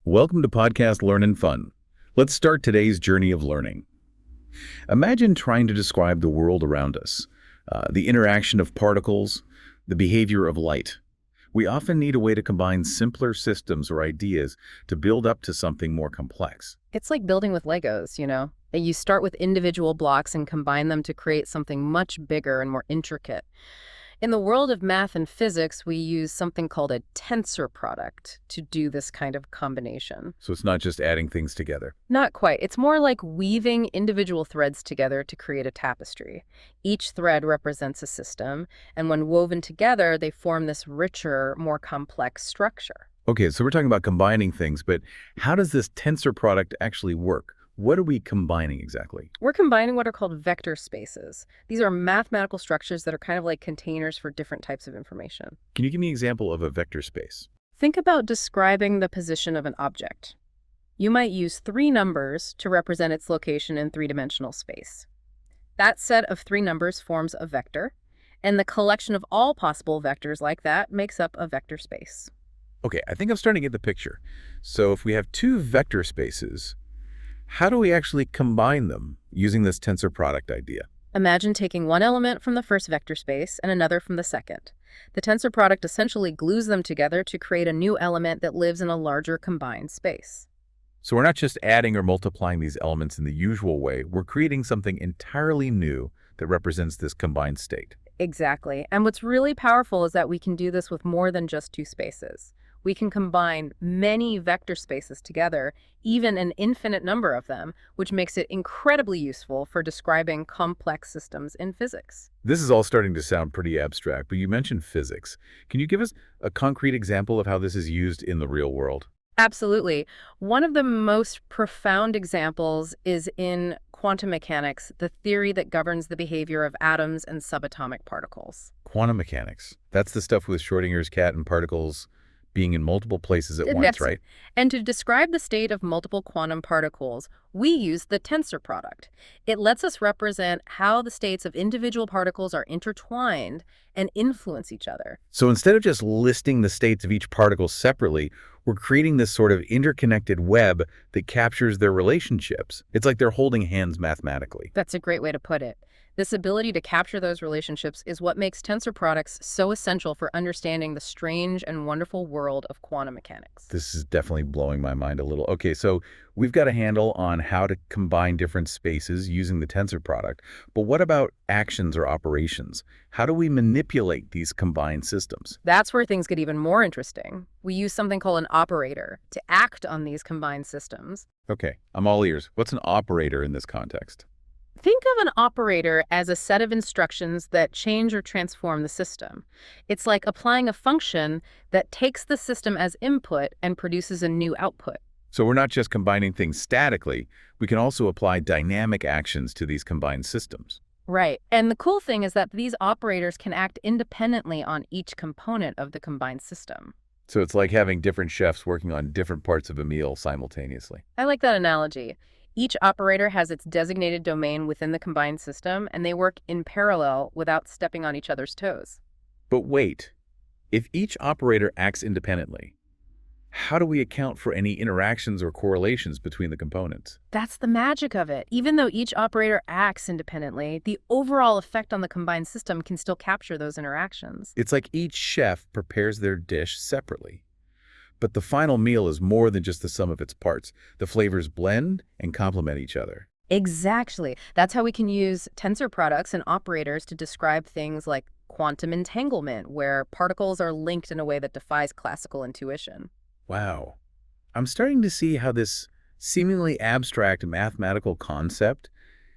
Welcome to Podcast Learn and Fun. Let's start today's journey of learning. Imagine trying to describe the world around us, the interaction of particles, the behavior of light. We often need a way to combine simpler systems or ideas to build up to something more complex. It's like building with Legos, You start with individual blocks and combine them to create something much bigger and more intricate. In the world of math and physics, we use something called a tensor product to do this kind of combination. So it's not just adding things together. Not quite. It's more like weaving individual threads together to create a tapestry. Each thread represents a system, and when woven together, they form this richer, more complex structure. Okay, so we're talking about combining things, but how does this tensor product actually work? What are we combining exactly? We're combining what are called vector spaces. These are mathematical structures that are kind of like containers for different types of information. Can you give me an example of a vector space? Think about describing the position of an object. You might use 3 numbers to represent its location in 3-dimensional space. That set of 3 numbers forms a vector, and the collection of all possible vectors like that makes up a vector space. Okay, I think I'm starting to get the picture. So if we have 2 vector spaces, how do we actually combine them using this tensor product idea? Imagine taking one element from the first vector space and another from the second. The tensor product essentially glues them together to create a new element that lives in a larger combined space. So we're not just adding or multiplying these elements in the usual way, we're creating something entirely new that represents this combined state. Exactly. And what's really powerful is that we can do this with more than just 2 spaces. We can combine many vector spaces together, even an infinite number of them, which makes it incredibly useful for describing complex systems in physics. This is all starting to sound pretty abstract, but you mentioned physics. Can you give us a concrete example of how this is used in the real world? Absolutely. One of the most profound examples is in quantum mechanics, the theory that governs the behavior of atoms and subatomic particles. Quantum mechanics. That's the stuff with Schrödinger's cat and particles being in multiple places at once, right? And to describe the state of multiple quantum particles, we use the tensor product. It lets us represent how the states of individual particles are intertwined and influence each other. So instead of just listing the states of each particle separately, we're creating this sort of interconnected web that captures their relationships. It's like they're holding hands mathematically. That's a great way to put it. This ability to capture those relationships is what makes tensor products so essential for understanding the strange and wonderful world of quantum mechanics. This is definitely blowing my mind a little. Okay, so we've got a handle on how to combine different spaces using the tensor product, but what about actions or operations? How do we manipulate these combined systems? That's where things get even more interesting. We use something called an operator to act on these combined systems. Okay, I'm all ears. What's an operator in this context? Think of an operator as a set of instructions that change or transform the system. It's like applying a function that takes the system as input and produces a new output. So we're not just combining things statically, we can also apply dynamic actions to these combined systems. Right. And the cool thing is that these operators can act independently on each component of the combined system. So it's like having different chefs working on different parts of a meal simultaneously. I like that analogy. Each operator has its designated domain within the combined system, and they work in parallel without stepping on each other's toes. But wait, if each operator acts independently, how do we account for any interactions or correlations between the components? That's the magic of it. Even though each operator acts independently, the overall effect on the combined system can still capture those interactions. It's like each chef prepares their dish separately. But the final meal is more than just the sum of its parts. The flavors blend and complement each other. Exactly. That's how we can use tensor products and operators to describe things like quantum entanglement, where particles are linked in a way that defies classical intuition. Wow. I'm starting to see how this seemingly abstract mathematical concept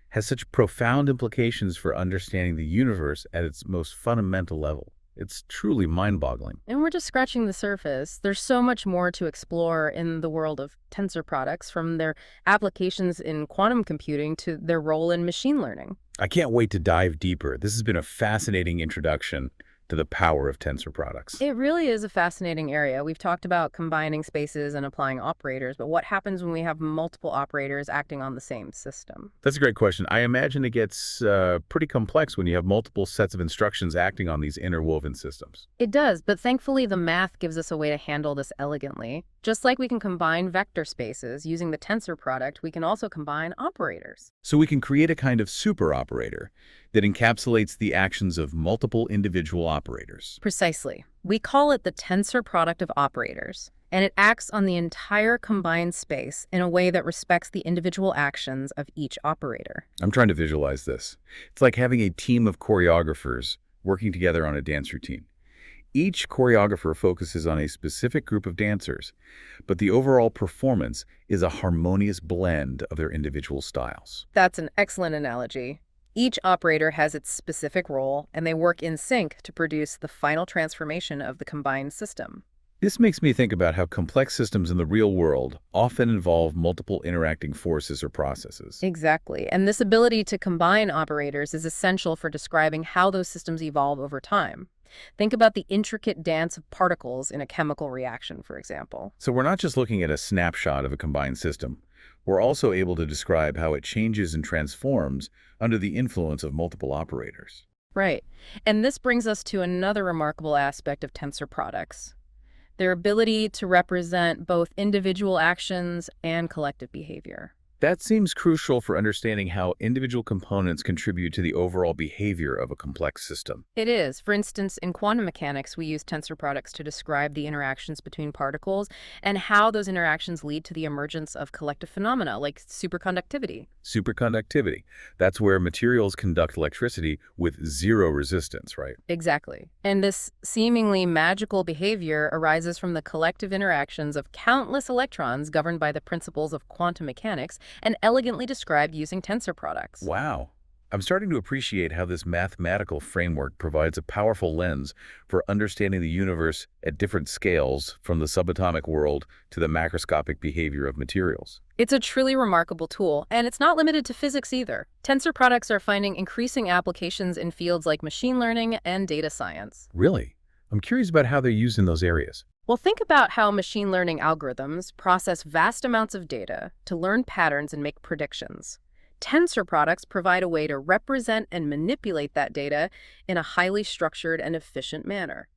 has such profound implications for understanding the universe at its most fundamental level. It's truly mind-boggling. And we're just scratching the surface. There's so much more to explore in the world of tensor products, from their applications in quantum computing to their role in machine learning. I can't wait to dive deeper. This has been a fascinating introduction to the power of tensor products. It really is a fascinating area. We've talked about combining spaces and applying operators, but what happens when we have multiple operators acting on the same system? That's a great question. I imagine it gets pretty complex when you have multiple sets of instructions acting on these interwoven systems. It does, but thankfully the math gives us a way to handle this elegantly. Just like we can combine vector spaces using the tensor product, we can also combine operators. So we can create a kind of super operator that encapsulates the actions of multiple individual operators. Precisely. We call it the tensor product of operators, and it acts on the entire combined space in a way that respects the individual actions of each operator. I'm trying to visualize this. It's like having a team of choreographers working together on a dance routine. Each choreographer focuses on a specific group of dancers, but the overall performance is a harmonious blend of their individual styles. That's an excellent analogy. Each operator has its specific role, and they work in sync to produce the final transformation of the combined system. This makes me think about how complex systems in the real world often involve multiple interacting forces or processes. Exactly. And this ability to combine operators is essential for describing how those systems evolve over time. Think about the intricate dance of particles in a chemical reaction, for example. So we're not just looking at a snapshot of a combined system. We're also able to describe how it changes and transforms under the influence of multiple operators. Right. And this brings us to another remarkable aspect of tensor products: their ability to represent both individual actions and collective behavior. That seems crucial for understanding how individual components contribute to the overall behavior of a complex system. It is. For instance, in quantum mechanics, we use tensor products to describe the interactions between particles and how those interactions lead to the emergence of collective phenomena like superconductivity. Superconductivity. That's where materials conduct electricity with zero resistance, right? Exactly. And this seemingly magical behavior arises from the collective interactions of countless electrons governed by the principles of quantum mechanics and elegantly described using tensor products. Wow. I'm starting to appreciate how this mathematical framework provides a powerful lens for understanding the universe at different scales, from the subatomic world to the macroscopic behavior of materials. It's a truly remarkable tool, and it's not limited to physics either. Tensor products are finding increasing applications in fields like machine learning and data science. Really? I'm curious about how they're used in those areas. Well, think about how machine learning algorithms process vast amounts of data to learn patterns and make predictions. Tensor products provide a way to represent and manipulate that data in a highly structured and efficient manner.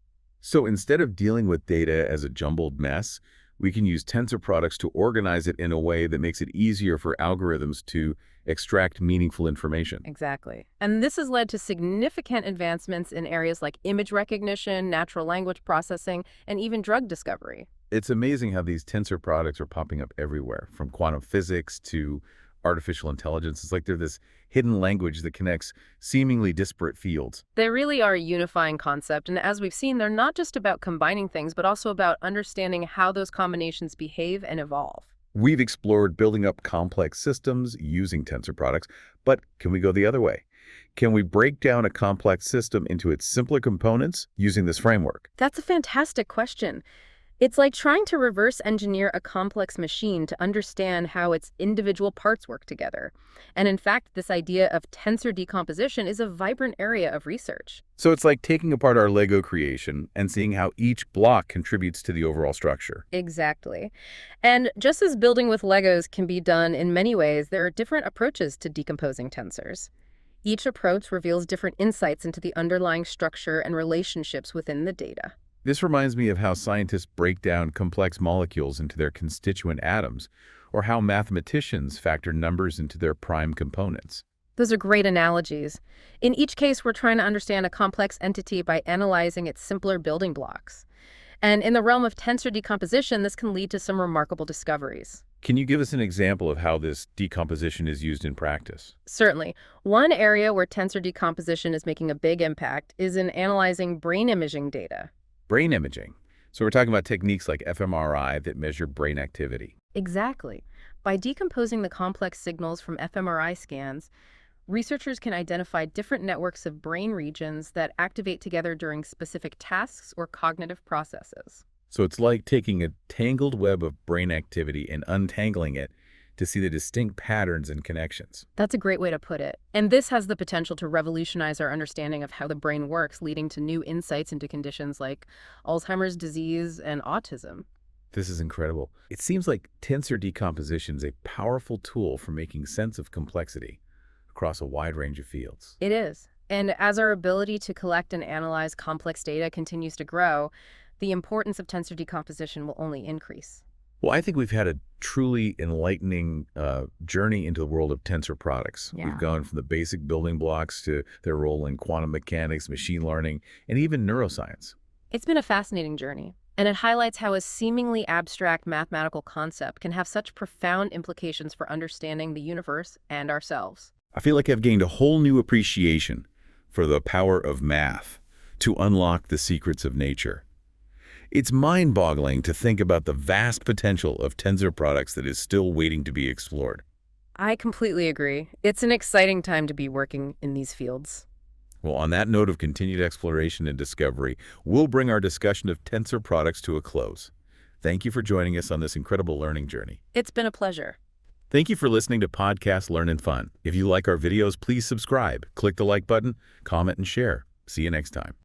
So instead of dealing with data as a jumbled mess, we can use tensor products to organize it in a way that makes it easier for algorithms to extract meaningful information. Exactly. And this has led to significant advancements in areas like image recognition, natural language processing, and even drug discovery. It's amazing how these tensor products are popping up everywhere, from quantum physics to artificial intelligence. It's like they're this hidden language that connects seemingly disparate fields. They really are a unifying concept, and as we've seen, they're not just about combining things, but also about understanding how those combinations behave and evolve. We've explored building up complex systems using tensor products, but can we go the other way? Can we break down a complex system into its simpler components using this framework? That's a fantastic question. It's like trying to reverse engineer a complex machine to understand how its individual parts work together. And in fact, this idea of tensor decomposition is a vibrant area of research. So it's like taking apart our Lego creation and seeing how each block contributes to the overall structure. Exactly. And just as building with Legos can be done in many ways, there are different approaches to decomposing tensors. Each approach reveals different insights into the underlying structure and relationships within the data. This reminds me of how scientists break down complex molecules into their constituent atoms, or how mathematicians factor numbers into their prime components. Those are great analogies. In each case, we're trying to understand a complex entity by analyzing its simpler building blocks. And in the realm of tensor decomposition, this can lead to some remarkable discoveries. Can you give us an example of how this decomposition is used in practice? Certainly. One area where tensor decomposition is making a big impact is in analyzing brain imaging data. Brain imaging. So we're talking about techniques like fMRI that measure brain activity. Exactly. By decomposing the complex signals from fMRI scans, researchers can identify different networks of brain regions that activate together during specific tasks or cognitive processes. So it's like taking a tangled web of brain activity and untangling it to see the distinct patterns and connections. That's a great way to put it. And this has the potential to revolutionize our understanding of how the brain works, leading to new insights into conditions like Alzheimer's disease and autism. This is incredible. It seems like tensor decomposition is a powerful tool for making sense of complexity across a wide range of fields. It is. And as our ability to collect and analyze complex data continues to grow, the importance of tensor decomposition will only increase. Well, I think we've had a truly enlightening journey into the world of tensor products. Yeah. We've gone from the basic building blocks to their role in quantum mechanics, machine learning, and even neuroscience. It's been a fascinating journey, and it highlights how a seemingly abstract mathematical concept can have such profound implications for understanding the universe and ourselves. I feel like I've gained a whole new appreciation for the power of math to unlock the secrets of nature. It's mind-boggling to think about the vast potential of tensor products that is still waiting to be explored. I completely agree. It's an exciting time to be working in these fields. Well, on that note of continued exploration and discovery, we'll bring our discussion of tensor products to a close. Thank you for joining us on this incredible learning journey. It's been a pleasure. Thank you for listening to Podcast Learn and Fun. If you like our videos, please subscribe, click the like button, comment, and share. See you next time.